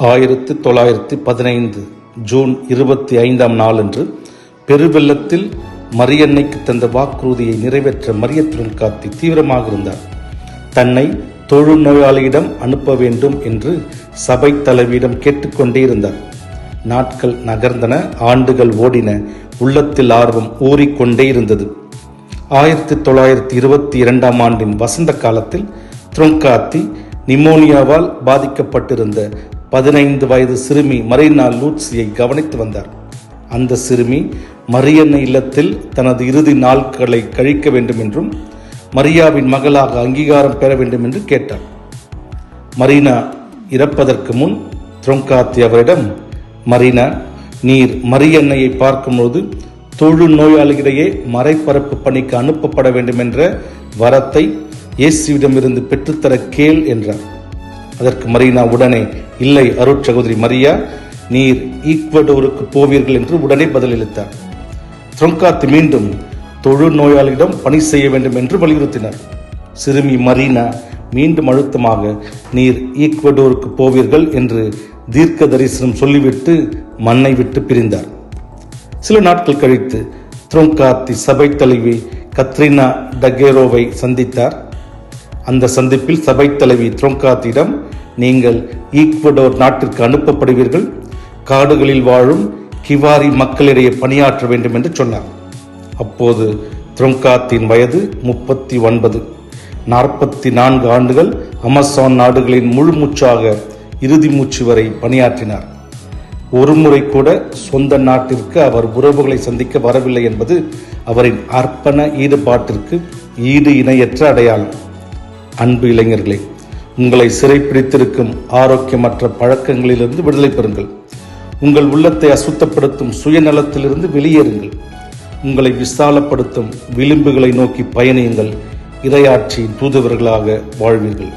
1915 June 25 நாளன்று பெருவெள்ளத்தில் மரியன்னைக்கு தந்த வாக்குறுதியை நிறைவேற்ற மரிய தொல்காத்தி தீவிரமாக இருந்தார். தன்னை தொழுநோயாளியிடம் அனுப்ப வேண்டும் என்று சபை தலைவியிடம் கேட்டுக்கொண்டே இருந்தார். நாட்கள் நகர்ந்தன, ஆண்டுகள் ஓடின, உள்ளத்தில் ஆர்வம் ஊறிக்கொண்டே இருந்தது. 1922 ஆண்டின் வசந்த காலத்தில் தொல்காத்தி நிமோனியாவால் பாதிக்கப்பட்டிருந்த 15 வயது சிறுமி மரீனா லூட்சியை கவனித்து வந்தார். அந்த சிறுமி மரியன்னை இல்லத்தில் தனது இறுதி நாட்களை கழிக்க வேண்டும் என்றும் மரியாவின் மகளாக அங்கீகாரம் பெற வேண்டும் என்று கேட்டார். மரீனா இறப்பதற்கு முன் தொல்காத்தி அவரிடம், மரீனா, நீர் மரியன்னையை பார்க்கும்போது தொழு நோயாளிகளிடையே மறைபரப்பு பணிக்கு அனுப்பப்பட வேண்டும் என்ற வரத்தை இயேசுவிடமிருந்து பெற்றுத்தர கேள் என்றார். அதற்கு மரீனா உடனே, இல்லை அருட்சகோதரி மரியா, நீர் ஈக்வடோருக்கு போவீர்கள் என்று உடனே பதிலளித்தார். தொல்காத்தி மீண்டும் தொழு நோயாளியிடம் பணி செய்ய வேண்டும் என்று வலியுறுத்தினார். சிறுமி மரீனா மீண்டும் அழுத்தமாக, நீர் ஈக்வடோருக்கு போவீர்கள் என்று தீர்க்க தரிசனம் சொல்லிவிட்டு மண்ணை விட்டு பிரிந்தார். சில நாட்கள் கழித்து தொல்காத்தி சபை தலைவி கத்ரீனா டகேரோவை சந்தித்தார். அந்த சந்திப்பில் சபை தலைவி தொல்காத்தியிடம், நீங்கள் ஈக்வடோர் நாட்டிற்கு அனுப்பப்படுவீர்கள், காடுகளில் வாழும் கிவாரி மக்களிடையே பணியாற்ற வேண்டும் என்று சொன்னார். அப்போது தொல்காத்தியின் வயது 39. 44 ஆண்டுகள் அமேசான் நாடுகளின் முழு மூச்சாக இறுதி மூச்சு வரை பணியாற்றினார். ஒருமுறை கூட சொந்த நாட்டிற்கு அவர் உறவுகளை சந்திக்க வரவில்லை என்பது அவரின் அர்ப்பண ஈடுபாட்டிற்கு ஈடு இணையற்ற அடையாளம். அன்பு இளைஞர்களே, உங்களை சிறைப்பிடித்திருக்கும் ஆரோக்கியமற்ற பழக்கங்களிலிருந்து விடுதலை பெறுங்கள். உங்கள் உள்ளத்தை அசுத்தப்படுத்தும் சுயநலத்திலிருந்து வெளியேறுங்கள். உங்களை விசாலப்படுத்தும் விளிம்புகளை நோக்கி பயணியுங்கள். இறையாட்சியின் தூதுவர்களாக வாழ்வீர்கள்.